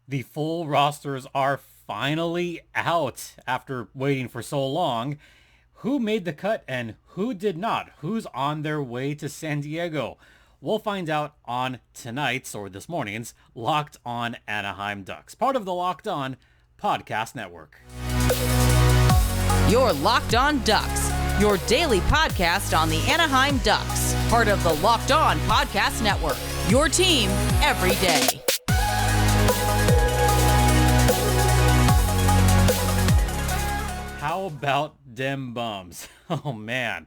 The full rosters are finally out after waiting for so long. Who made the cut and who did not? Who's on their way to San Diego? We'll find out on tonight's or this morning's Locked On Anaheim Ducks, part of the Locked On Podcast Network. You're Locked On Ducks, your daily podcast on the Anaheim Ducks, part of the Locked On Podcast Network, your team every day. How about dem bums? Oh man.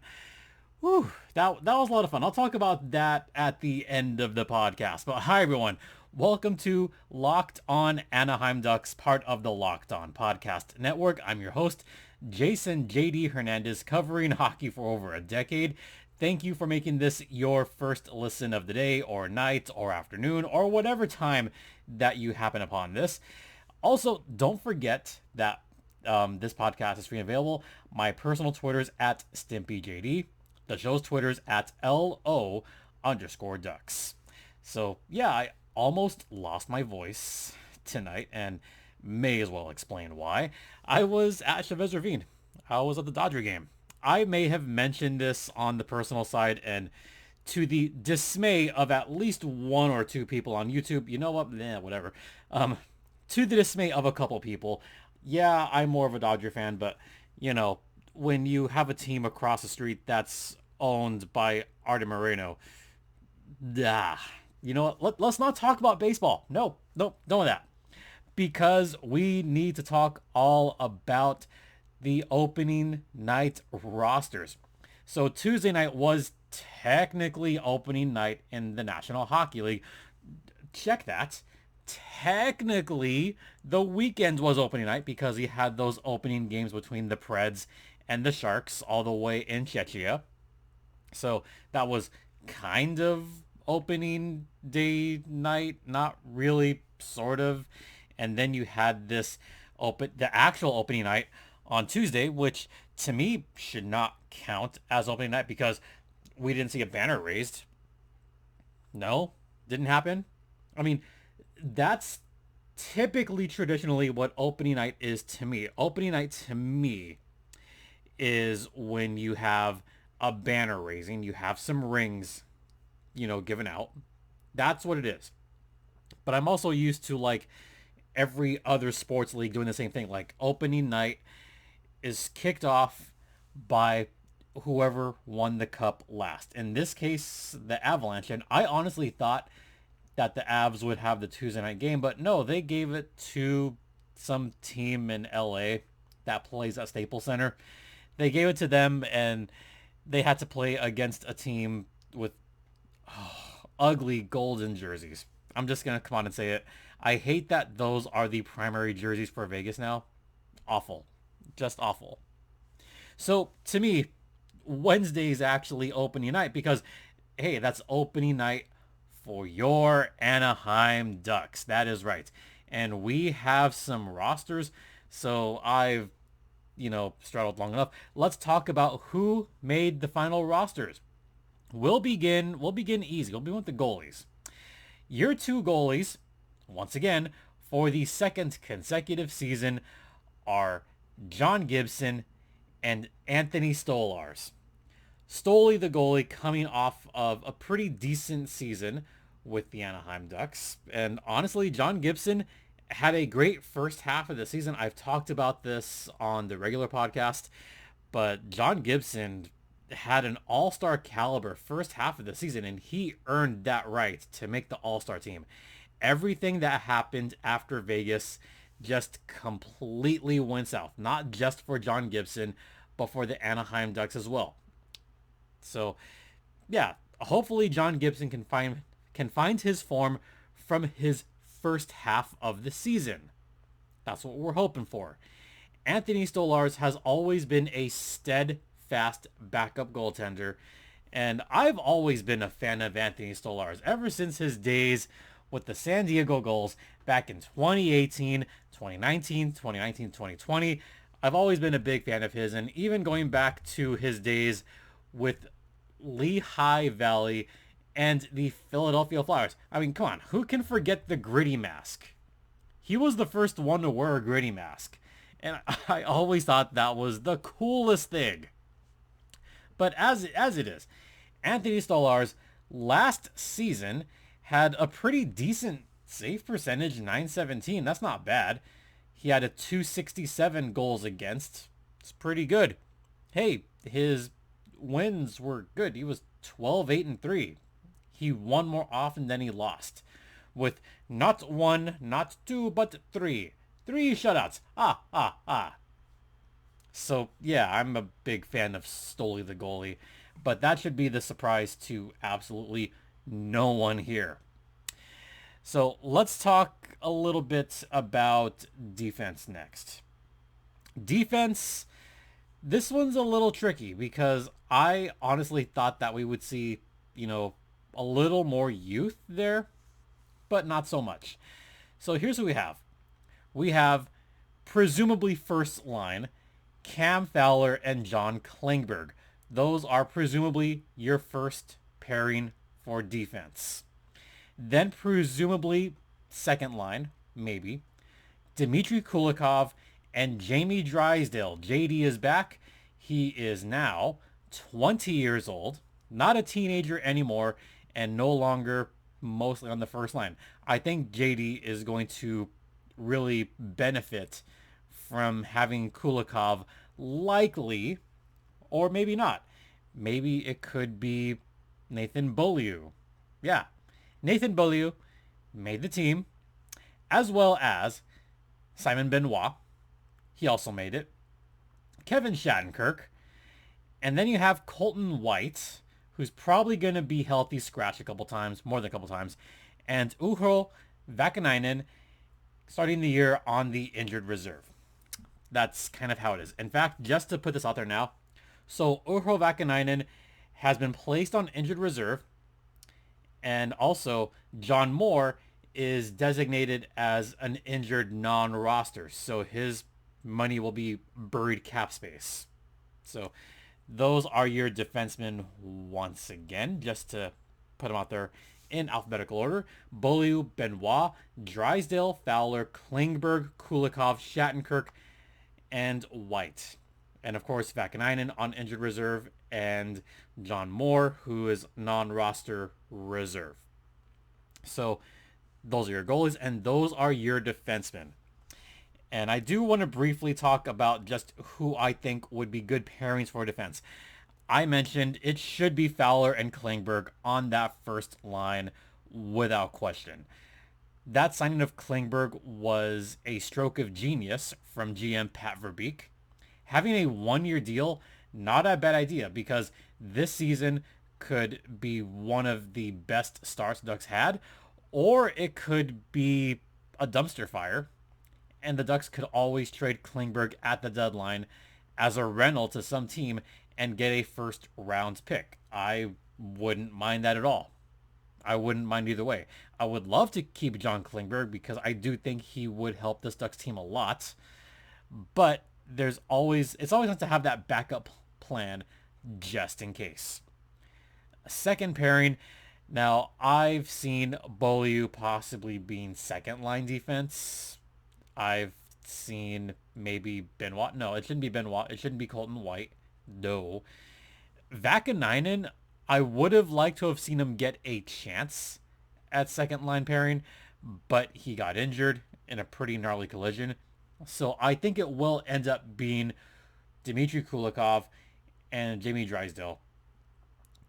Whew, that was a lot of fun. I'll talk about that at the end of the podcast. But hi everyone. Welcome to Locked On Anaheim Ducks, part of the Locked On Podcast Network. I'm your host, Jason JD Hernandez, covering hockey for over a decade. Thank you for making this your first listen of the day or night or afternoon or whatever time that you happen upon this. Also, don't forget that this podcast is free and available. My personal Twitter's at StimpyJD. The show's Twitter's at LO_Ducks. So yeah, I almost lost my voice tonight and may as well explain why. I was at Chavez Ravine. I was at the Dodger game. I may have mentioned this on the personal side, and to the dismay of at least one or two people on YouTube, you know what? Whatever. To the dismay of a couple people, yeah, I'm more of a Dodger fan, but, you know, when you have a team across the street that's owned by Artie Moreno, you know what? Let's not talk about baseball. No, none of that. Because we need to talk all about the opening night rosters. So Tuesday night was technically opening night in the National Hockey League. Check that. Technically, the weekend was opening night because he had those opening games between the Preds and the Sharks all the way in Czechia. So that was kind of opening day night, not really, sort of. And then you had the actual opening night on Tuesday, which to me should not count as opening night because we didn't see a banner raised. No, didn't happen. I mean, that's typically traditionally what opening night is to me. Opening night to me is when you have a banner raising, you have some rings, given out. That's what it is. But I'm also used to like every other sports league doing the same thing. Like opening night is kicked off by whoever won the cup last. In this case, the Avalanche. And I honestly thought that the Avs would have the Tuesday night game, but no, they gave it to some team in LA that plays at Staples Center. They gave it to them, and they had to play against a team with ugly golden jerseys. I'm just going to come on and say it. I hate that those are the primary jerseys for Vegas now. Awful. Just awful. So, to me, Wednesday's actually opening night because, hey, that's opening night for your Anaheim Ducks. That is right. And we have some rosters. So I've, straddled long enough. Let's talk about who made the final rosters. We'll begin easy. We'll begin with the goalies. Your two goalies, once again, for the second consecutive season are John Gibson and Anthony Stolars. Stoley, the goalie, coming off of a pretty decent season with the Anaheim Ducks. And honestly, John Gibson had a great first half of the season. I've talked about this on the regular podcast, but John Gibson had an all-star caliber first half of the season, and he earned that right to make the all-star team. Everything that happened after Vegas just completely went south, not just for John Gibson, but for the Anaheim Ducks as well. So, yeah, hopefully John Gibson can find his form from his first half of the season. That's what we're hoping for. Anthony Stolars has always been a steadfast backup goaltender, and I've always been a fan of Anthony Stolars ever since his days with the San Diego Gulls back in 2018, 2019, 2020. I've always been a big fan of his, and even going back to his days with Lehigh Valley and the Philadelphia Flyers. I mean, come on, who can forget the gritty mask? he was the first one to wear a gritty mask. And I always thought that was the coolest thing. But as it is, Anthony Stolars last season had a pretty decent save percentage, 917. That's not bad. He had a 267 goals against. It's pretty good. Hey, his wins were good. He was 12-8-3. He won more often than he lost, with not one, not two, but three shutouts. So yeah, I'm a big fan of Stoli the goalie, but that should be the surprise to absolutely no one here. So let's talk a little bit about defense next. Defense, this one's a little tricky because I honestly thought that we would see, a little more youth there, but not so much. So here's what we have. We have presumably first line, Cam Fowler and John Klingberg. Those are presumably your first pairing for defense. Then presumably second line, maybe, Dmitry Kulikov and Jamie Drysdale. JD is back. He is now 20 years old, not a teenager anymore, and no longer mostly on the first line. I think JD is going to really benefit from having Kulikov, likely, or maybe not. Maybe it could be Nathan Beaulieu. Yeah, Nathan Beaulieu made the team, as well as Simon Benoit. He also made it. Kevin Shattenkirk. And then you have Colton White, who's probably going to be healthy, scratch a couple times, more than a couple times. And Urho Vakanainen starting the year on the injured reserve. That's kind of how it is. In fact, just to put this out there now, so Urho Vakanainen has been placed on injured reserve, and also John Moore is designated as an injured non-roster, so his money will be buried cap space. So those are your defensemen once again, just to put them out there in alphabetical order. Beaulieu, Benoit, Drysdale, Fowler, Klingberg, Kulikov, Shattenkirk, and White. And of course, Vakanainen on injured reserve, and John Moore, who is non-roster reserve. So those are your goalies, and those are your defensemen. And I do want to briefly talk about just who I think would be good pairings for defense. I mentioned it should be Fowler and Klingberg on that first line without question. That signing of Klingberg was a stroke of genius from GM Pat Verbeek. Having a one-year deal, not a bad idea, because this season could be one of the best starts the Ducks had, or it could be a dumpster fire, and the Ducks could always trade Klingberg at the deadline as a rental to some team and get a first round pick. I wouldn't mind that at all. I wouldn't mind either way. I would love to keep John Klingberg because I do think he would help this Ducks team a lot. But it's always nice to have that backup plan just in case. Second pairing. Now, I've seen Beaulieu possibly being second line defense. I've seen maybe Benoit. No, it shouldn't be Benoit. It shouldn't be Colton White. No. Vakanainen, I would have liked to have seen him get a chance at second line pairing, but he got injured in a pretty gnarly collision. So I think it will end up being Dmitry Kulikov and Jamie Drysdale.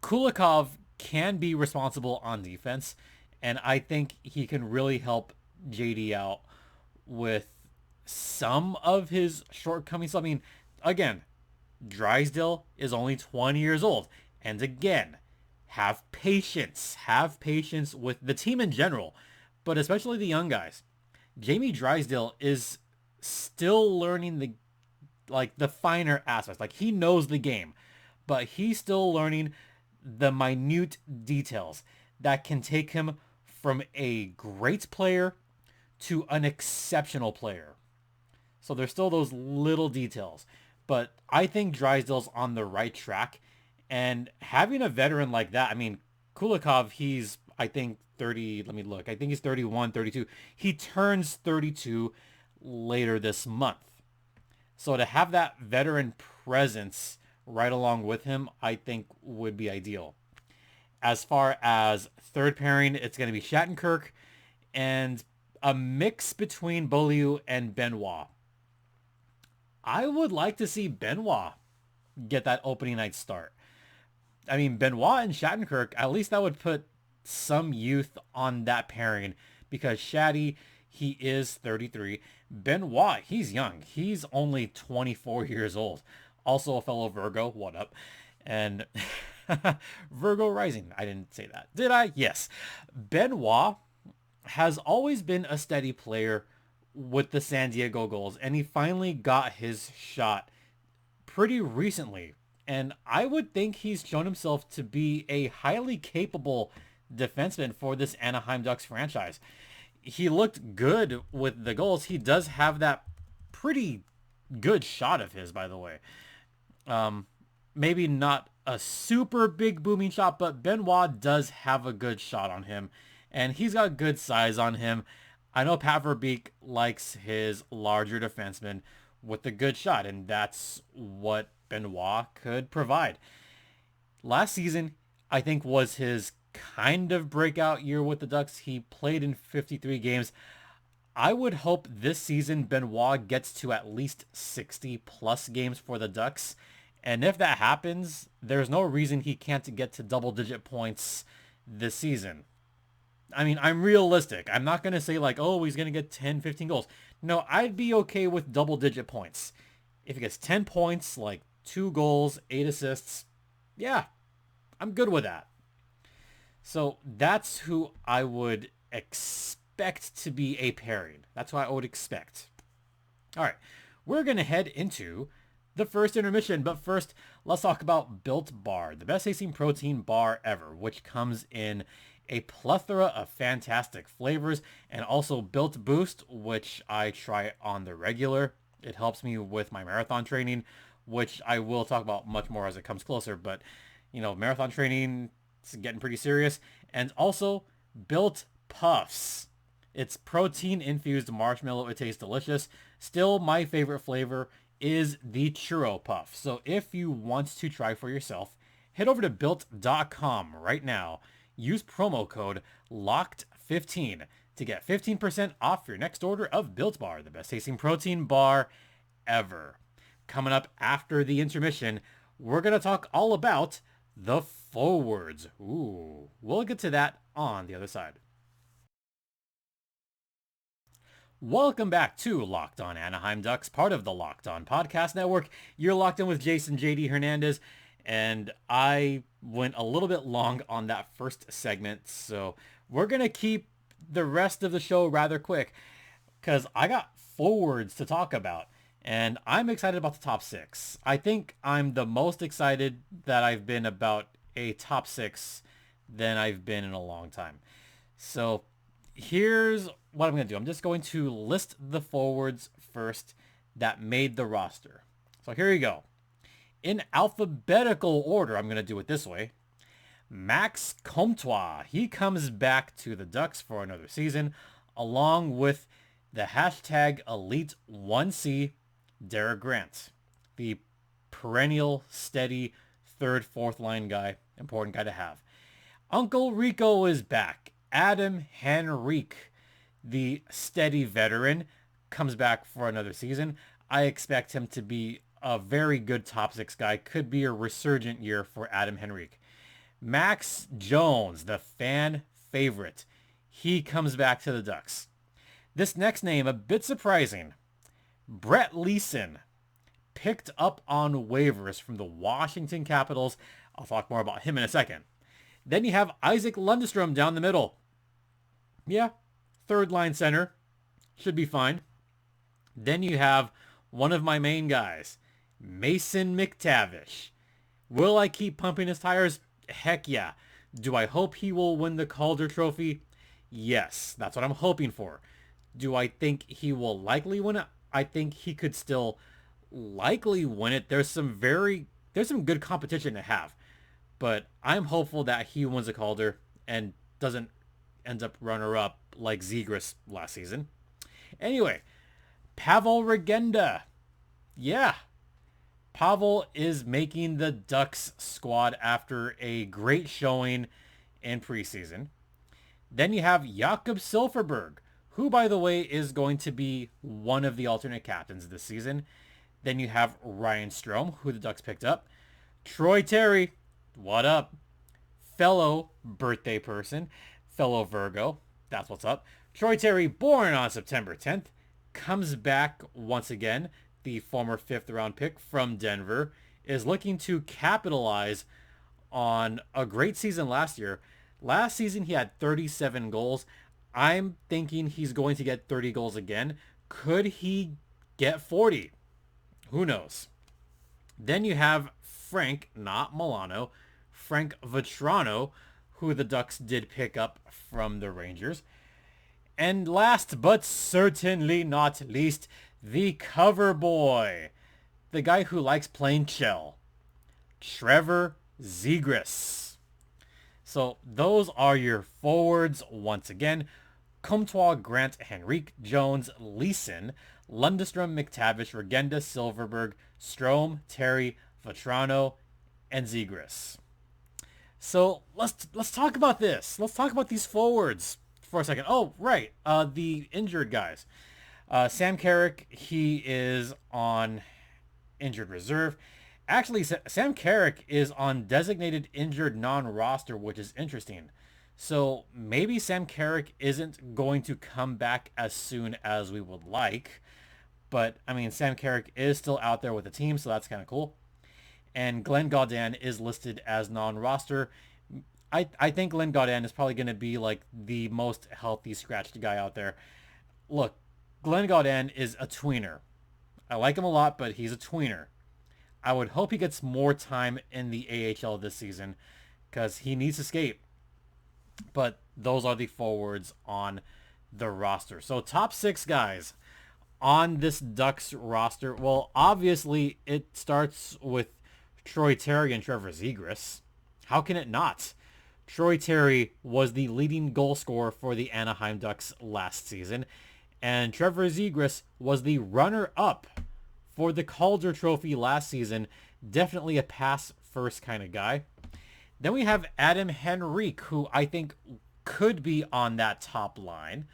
Kulikov can be responsible on defense, and I think he can really help JD out with some of his shortcomings. I mean, again, Drysdale is only 20 years old. And again, have patience. Have patience with the team in general, but especially the young guys. Jamie Drysdale is still learning the finer aspects. Like, he knows the game, but he's still learning the minute details that can take him from a great player to an exceptional player. So there's still those little details, but I think Drysdale's on the right track. And having a veteran like that, I mean, Kulikov, he's I think 30, let me look. I think he's 31, 32. He turns 32 later this month. So to have that veteran presence right along with him, I think would be ideal. As far as third pairing, it's going to be Shattenkirk and a mix between Beaulieu and Benoit. I would like to see Benoit get that opening night start. I mean, Benoit and Shattenkirk, at least that would put some youth on that pairing because Shatty, he is 33. Benoit, he's young. He's only 24 years old. Also a fellow Virgo, what up? And Virgo rising. I didn't say that. Did I? Yes. Benoit has always been a steady player with the San Diego Gulls, and he finally got his shot pretty recently. And I would think he's shown himself to be a highly capable defenseman for this Anaheim Ducks franchise. He looked good with the goals. He does have that pretty good shot of his, by the way. Maybe not a super big booming shot, but Benoit does have a good shot on him. And he's got good size on him. I know Pat Verbeek likes his larger defenseman with a good shot, and that's what Benoit could provide. Last season, I think, was his kind of breakout year with the Ducks. He played in 53 games. I would hope this season Benoit gets to at least 60 plus games for the Ducks. And if that happens, there's no reason he can't get to double-digit points this season. I mean, I'm realistic. I'm not going to say like, oh, he's going to get 10, 15 goals. No, I'd be okay with double-digit points. If he gets 10 points, like 2 goals, 8 assists, yeah, I'm good with that. So that's who I would expect to be a pairing. That's who I would expect. All right, we're going to head into the first intermission. But first, let's talk about Built Bar, the best tasting protein bar ever, which comes in a plethora of fantastic flavors, and also Built Boost, which I try on the regular. It helps me with my marathon training, which I will talk about much more as it comes closer. But, you know, marathon training, it's getting pretty serious. And also Built Puffs. It's protein infused marshmallow. It tastes delicious. Still, my favorite flavor is the churro puff. So if you want to try for yourself, head over to built.com right now. Use promo code LOCKED15 to get 15% off your next order of Built Bar, the best tasting protein bar ever. Coming up after the intermission, we're going to talk all about the forwards. Ooh, we'll get to that on the other side. Welcome back to Locked On Anaheim Ducks, part of the Locked On Podcast Network. You're locked in with Jason JD Hernandez, and I went a little bit long on that first segment, so we're going to keep the rest of the show rather quick because I got forwards to talk about, and I'm excited about the top 6. I think I'm the most excited that I've been about a top 6 than I've been in a long time. So here's what I'm going to do. I'm just going to list the forwards first that made the roster. So here you go. In alphabetical order, I'm going to do it this way. Max Comtois, he comes back to the Ducks for another season, along with the hashtag Elite 1C, Derek Grant, the perennial, steady, third, fourth line guy, important guy to have. Uncle Rico is back. Adam Henrique, the steady veteran, comes back for another season. I expect him to be a very good top 6 guy. Could be a resurgent year for Adam Henrique. Max Jones, the fan favorite. He comes back to the Ducks. This next name, a bit surprising. Brett Leeson, picked up on waivers from the Washington Capitals. I'll talk more about him in a second. Then you have Isaac Lundestrom down the middle. Yeah, third line center. Should be fine. Then you have one of my main guys, Mason Mctavish. Will I keep pumping his tires? Heck yeah. Do I hope he will win the Calder Trophy? Yes, that's what I'm hoping for. Do I think he will likely win it? I think he could still likely win it. There's some good competition to have. But I'm hopeful that he wins a Calder. And doesn't end up runner-up like Zegras last season. Anyway, Pavel Regenda. Yeah, Pavel is making the Ducks squad after a great showing in preseason. Then you have Jakob Silfverberg, who, by the way, is going to be one of the alternate captains this season. Then you have Ryan Strome, who the Ducks picked up. Troy Terry, what up? Fellow birthday person, fellow Virgo, that's what's up. Troy Terry, born on September 10th, comes back once again. The former 5th round pick from Denver is looking to capitalize on a great season last year. Last season, he had 37 goals. I'm thinking he's going to get 30 goals again. Could he get 40? Who knows? Then you have Frank, not Milano, Frank Vatrano, who the Ducks did pick up from the Rangers. And last but certainly not least, the cover boy, the guy who likes playing shell, Trevor Zegras. So those are your forwards once again. Comtois, Grant, Henrique, Jones, Leeson, Lundestrom, McTavish, Regenda, Silfverberg, Strome, Terry, Vatrano, and Zegras. So let's talk about this. Let's talk about these forwards for a second. Oh, right. The injured guys. Sam Carrick, he is on injured reserve. Actually, Sam Carrick is on designated injured non-roster, which is interesting. So maybe Sam Carrick isn't going to come back as soon as we would like. But, I mean, Sam Carrick is still out there with the team, so that's kind of cool. And Glenn Gaudin is listed as non-roster. I think Glenn Gaudin is probably going to be like the most healthy scratched guy out there. Look, Glenn Gaudin is a tweener. I like him a lot, but he's a tweener. I would hope he gets more time in the AHL this season because he needs to skate. But those are the forwards on the roster. So top 6 guys on this Ducks roster. Well, obviously it starts with Troy Terry and Trevor Zegras. How can it not? Troy Terry was the leading goal scorer for the Anaheim Ducks last season, and Trevor Zegras was the runner-up for the Calder Trophy last season. Definitely a pass-first kind of guy. Then we have Adam Henrique, who I think could be on that top line.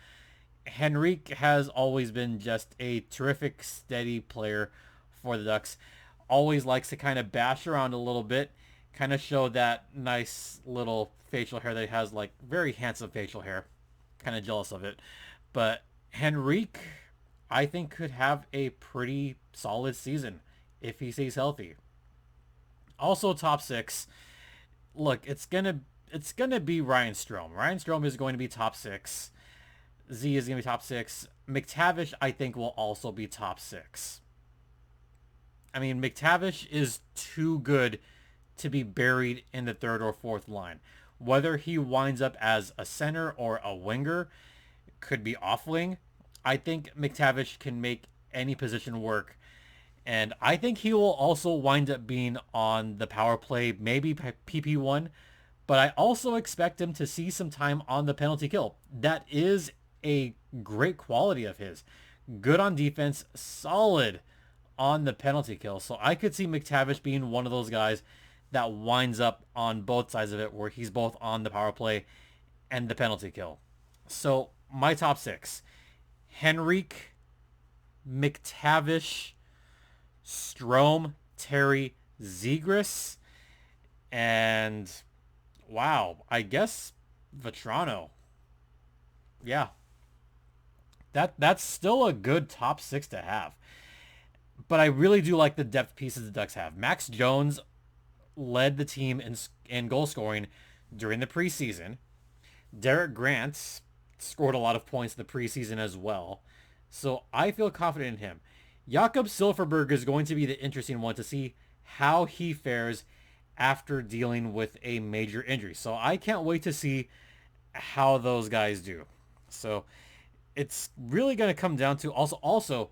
Henrique has always been just a terrific, steady player for the Ducks. Always likes to kind of bash around a little bit, kind of show that nice little facial hair that he has, like very handsome facial hair. Kind of jealous of it. But Henrique, I think, could have a pretty solid season if he stays healthy. Also top 6. Look, it's gonna be Ryan Strome. Ryan Strome is going to be top 6. Z is going to be top 6. McTavish, I think, will also be top 6. I mean, McTavish is too good to be buried in the 3rd or 4th line. Whether he winds up as a center or a winger, could be off wing. I think McTavish can make any position work. And I think he will also wind up being on the power play, maybe PP1. But I also expect him to see some time on the penalty kill. That is a great quality of his. Good on defense, solid on the penalty kill. So I could see McTavish being one of those guys that winds up on both sides of it, where he's both on the power play and the penalty kill. So my top 6: Henrique, McTavish, Strome, Terry, Zegras, and wow, I guess Vatrano. Yeah. That's still a good top 6 to have. But I really do like the depth pieces the Ducks have. Max Jones led the team in goal scoring during the preseason. Derek Grant scored a lot of points in the preseason as well. So I feel confident in him. Jakob Silfverberg is going to be the interesting one to see how he fares after dealing with a major injury. So I can't wait to see how those guys do. So it's really going to come down to also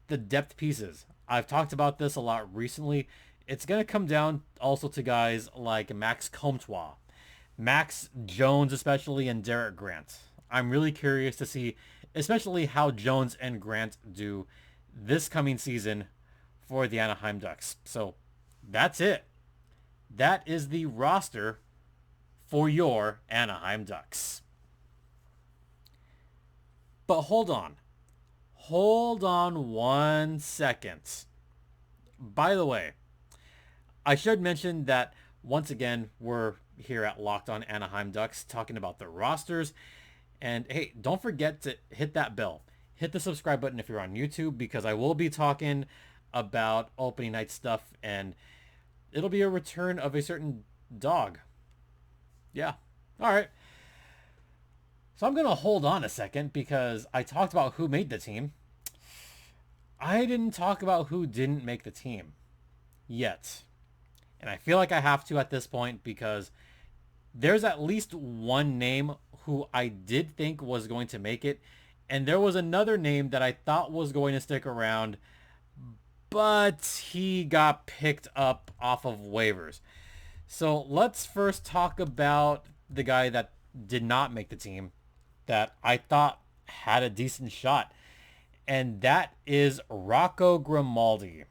the depth pieces. I've talked about this a lot recently. It's going to come down also to guys like Max Comtois. Max Jones especially, and Derek Grant. I'm really curious to see especially how Jones and Grant do this coming season for the Anaheim Ducks. So that's it. That is the roster for your Anaheim Ducks. But hold on. Hold on 1 second. By the way, I should mention that once again, we're here at Locked On Anaheim Ducks talking about the rosters. And hey, don't forget to hit that bell. Hit the subscribe button if you're on YouTube, because I will be talking about opening night stuff, and it'll be a return of a certain dog. Yeah. All right. So I'm going to hold on a second because I talked about who made the team. I didn't talk about who didn't make the team yet. And I feel like I have to at this point because there's at least one name who I did think was going to make it. And there was another name that I thought was going to stick around, but he got picked up off of waivers. So let's first talk about the guy that did not make the team that I thought had a decent shot. And that is Rocco Grimaldi.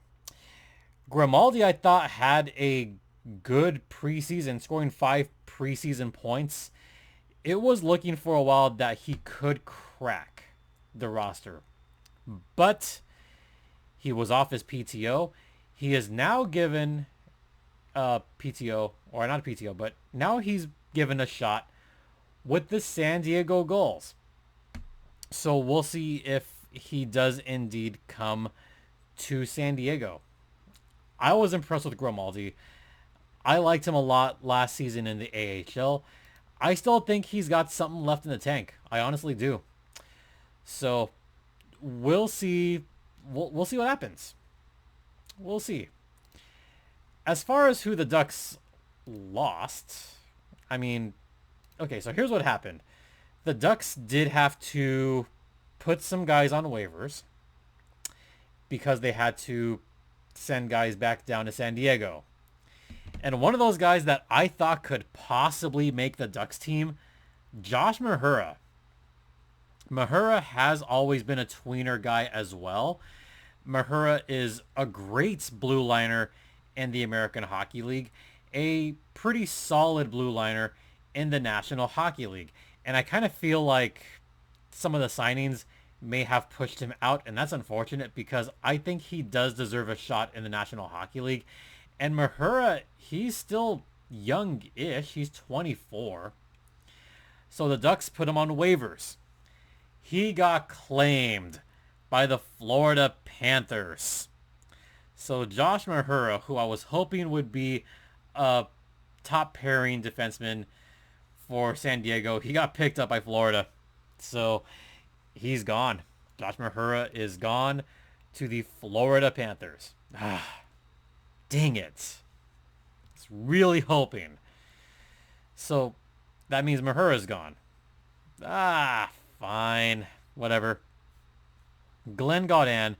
Grimaldi, I thought, had a good preseason, scoring 5 preseason points. It was looking for a while that he could crack the roster. But he was off his PTO. He is now given PTO, or not a PTO, but now he's given a shot with the San Diego Goals. So we'll see if he does indeed come to San Diego. I was impressed with Grimaldi. I liked him a lot last season in the AHL. I still think he's got something left in the tank. I honestly do. So we'll see. We'll see what happens. We'll see. As far as who the Ducks lost, I mean, okay, so here's what happened. The Ducks did have to put some guys on waivers because they had to send guys back down to San Diego. And one of those guys that I thought could possibly make the Ducks team, Josh Mahura. Mahura has always been a tweener guy as well. Mahura is a great blue liner in the American Hockey League, a pretty solid blue liner in the National Hockey League. And I kind of feel like some of the signings may have pushed him out, and that's unfortunate because I think he does deserve a shot in the National Hockey League. And Mahura, he's still young-ish. He's 24. So the Ducks put him on waivers. He got claimed by the Florida Panthers. So Josh Mahura, who I was hoping would be a top pairing defenseman for San Diego, he got picked up by Florida. So he's gone. Josh Mahura is gone to the Florida Panthers. Dang it. I was really hoping. So that means Mahura's gone. Fine. Whatever. Glenn Gaudin,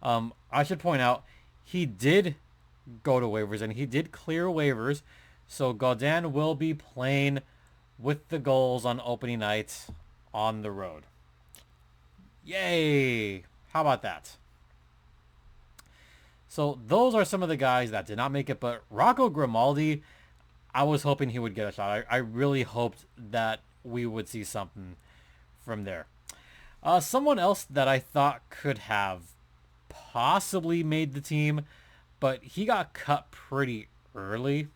I should point out, he did go to waivers and he did clear waivers. So Gaudin will be playing with the Goals on opening night on the road. Yay! How about that? So those are some of the guys that did not make it, but Rocco Grimaldi, I was hoping he would get a shot. I really hoped that we would see something from there. Someone else that I thought could have possibly made the team, but he got cut pretty early.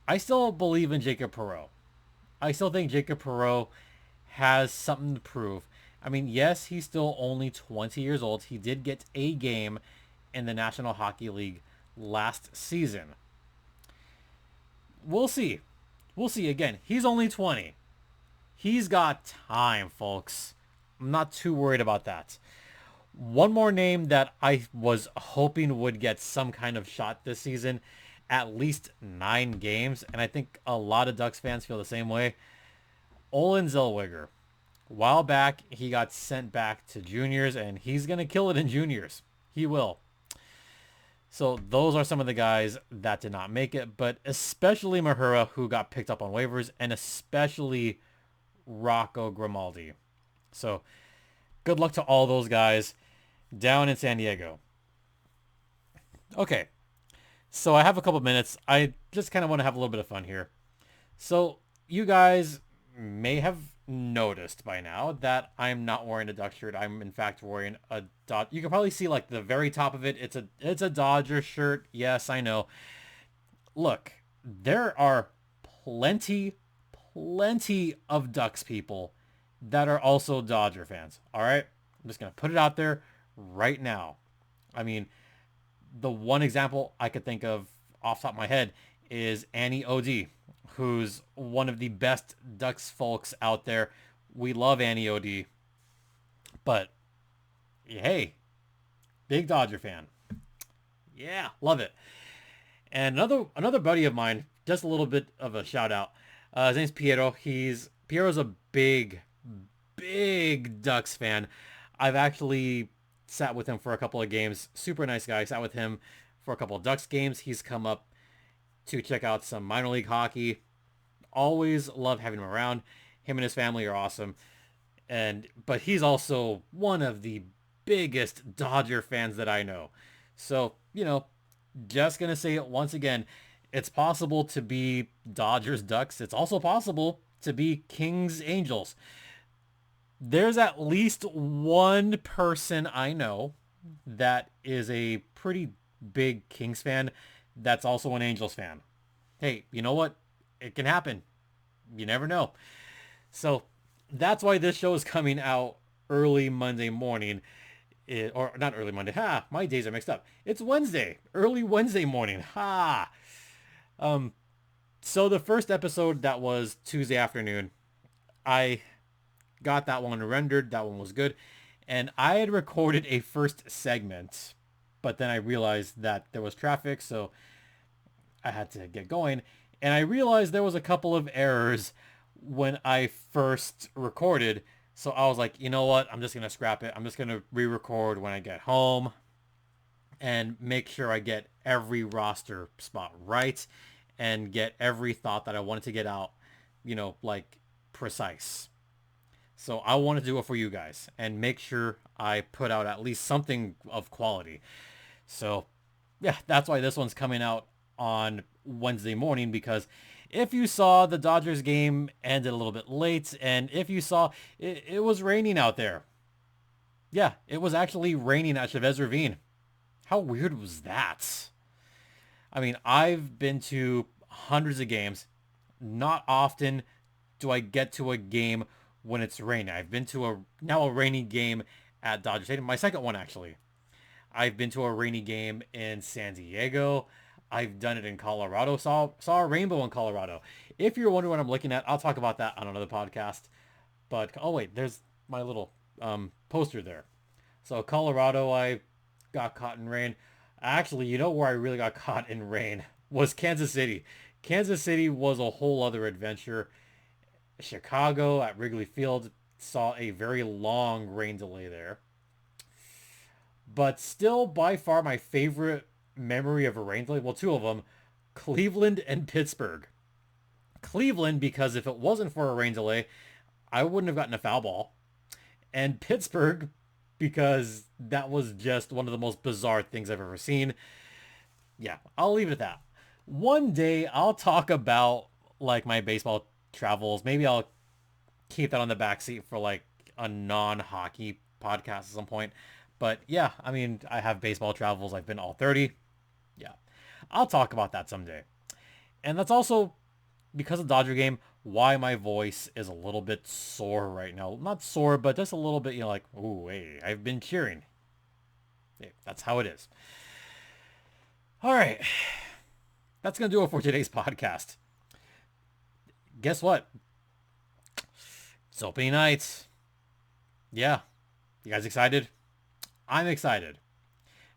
I still believe in Jacob Perreault. I still think Jacob Perreault has something to prove. I mean, yes, he's still only 20 years old. He did get a game in the National Hockey League last season. We'll see. We'll see. Again, he's only 20. He's got time, folks. I'm not too worried about that. One more name that I was hoping would get some kind of shot this season, at least 9 games, and I think a lot of Ducks fans feel the same way. Owen Zellweger. A while back, he got sent back to juniors, and he's going to kill it in juniors. He will. So those are some of the guys that did not make it, but especially Mahura, who got picked up on waivers, and especially Rocco Grimaldi. So good luck to all those guys down in San Diego. Okay, so I have a couple minutes. I just kind of want to have a little bit of fun here. So you guys may have noticed by now that I'm not wearing a Duck shirt. I'm in fact wearing a Dodger. You can probably see like the very top of it. It's a Dodger shirt. Yes, I know. Look, there are plenty of Ducks people that are also Dodger fans. All right, I'm just gonna put it out there right now. I mean, the one example I could think of off the top of my head is Annie OD, who's one of the best Ducks folks out there. We love Annie OD. But, hey, big Dodger fan. Yeah, love it. And another buddy of mine, just a little bit of a shout out. His name's Piero. Piero's a big Ducks fan. I've actually sat with him for a couple of games. Super nice guy. Sat with him for a couple of Ducks games. He's come up to check out some minor league hockey. Always love having him around. Him and his family are awesome. But he's also one of the biggest Dodger fans that I know. So, just going to say it once again. It's possible to be Dodgers Ducks. It's also possible to be Kings Angels. There's at least one person I know that is a pretty big Kings fan that's also an Angels fan. Hey, you know what? It can happen. You never know. So that's why this show is coming out early Monday morning. Or not early Monday. My days are mixed up. It's Wednesday. Early Wednesday morning. So the first episode, that was Tuesday afternoon. I got that one rendered. That one was good. And I had recorded a first segment, but then I realized that there was traffic, so I had to get going. And I realized there was a couple of errors when I first recorded. So I was like, you know what? I'm just going to scrap it. I'm just going to re-record when I get home and make sure I get every roster spot right and get every thought that I wanted to get out, precise. So I want to do it for you guys and make sure I put out at least something of quality. So yeah, that's why this one's coming out on Wednesday morning, because if you saw, the Dodgers game ended a little bit late, and if you saw, it was raining out there. Yeah, it was actually raining at Chavez Ravine. How weird was that? I mean, I've been to hundreds of games. Not often do I get to a game when it's raining. I've been to a rainy game at Dodger Stadium. My second one, actually. I've been to a rainy game in San Diego. I've done it in Colorado. Saw a rainbow in Colorado. If you're wondering what I'm looking at, I'll talk about that on another podcast. But, oh wait, there's my little poster there. So Colorado, I got caught in rain. Actually, you know where I really got caught in rain was Kansas City. Kansas City was a whole other adventure. Chicago at Wrigley Field saw a very long rain delay there. But still, by far, my favorite memory of a rain delay, well, two of them, Cleveland and Pittsburgh. Cleveland, because if it wasn't for a rain delay, I wouldn't have gotten a foul ball. And Pittsburgh, because that was just one of the most bizarre things I've ever seen. Yeah, I'll leave it at that. One day, I'll talk about, my baseball travels. Maybe I'll keep that on the backseat for, a non-hockey podcast at some point. But, yeah, I mean, I have baseball travels. I've been all 30. Yeah, I'll talk about that someday. And that's also, because of the Dodger game, why my voice is a little bit sore right now. Not sore, but just a little bit, ooh, hey, I've been cheering. Yeah, that's how it is. All right. That's going to do it for today's podcast. Guess what? It's opening night. Yeah. You guys excited? I'm excited.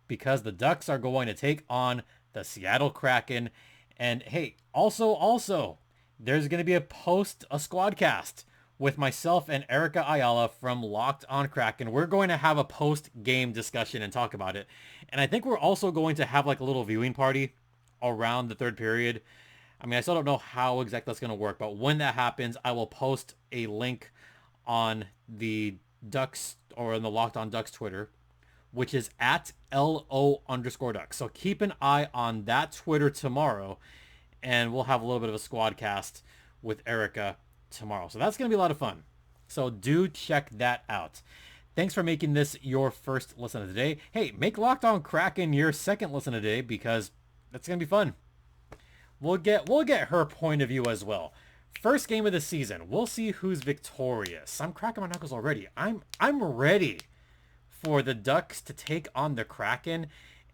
Because the Ducks are going to take on the Seattle Kraken. And hey, also, there's going to be a squadcast with myself and Erica Ayala from Locked on Kraken. We're going to have a post-game discussion and talk about it. And I think we're also going to have like a little viewing party around the third period. I mean, I still don't know how exactly that's going to work, but when that happens, I will post a link on the Ducks or in the Locked on Ducks Twitter, which is at LO_Ducks. So keep an eye on that Twitter tomorrow, and we'll have a little bit of a squad cast with Erica tomorrow. So that's going to be a lot of fun. So do check that out. Thanks for making this your first listen of the day. Hey, make Locked on Kraken your second listen of the day, because that's going to be fun. We'll get her point of view as well. First game of the season. We'll see who's victorious. I'm cracking my knuckles already. I'm ready for the Ducks to take on the Kraken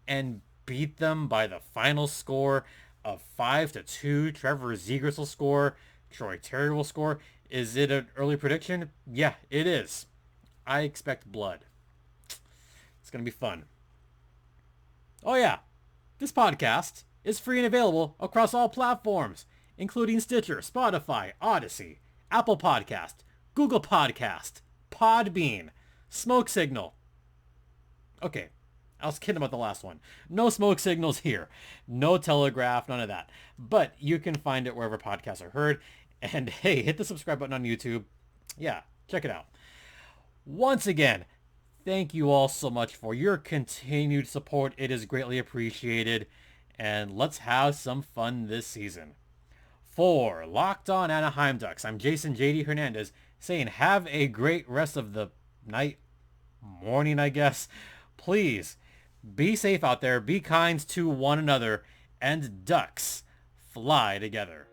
and beat them by the final score of 5-2. Trevor Zegras will score. Troy Terry will score. Is it an early prediction? Yeah, it is. I expect blood. It's going to be fun. Oh yeah, this podcast is free and available across all platforms, including Stitcher, Spotify, Odyssey, Apple Podcast, Google Podcast, Podbean, Smoke Signal. Okay, I was kidding about the last one. No smoke signals here. No Telegraph, none of that. But you can find it wherever podcasts are heard. And hey, hit the subscribe button on YouTube. Yeah, check it out. Once again, thank you all so much for your continued support. It is greatly appreciated. And let's have some fun this season. For Locked on Anaheim Ducks, I'm Jason JD Hernandez saying have a great rest of the night, morning, I guess. Please be safe out there, be kind to one another, and Ducks fly together.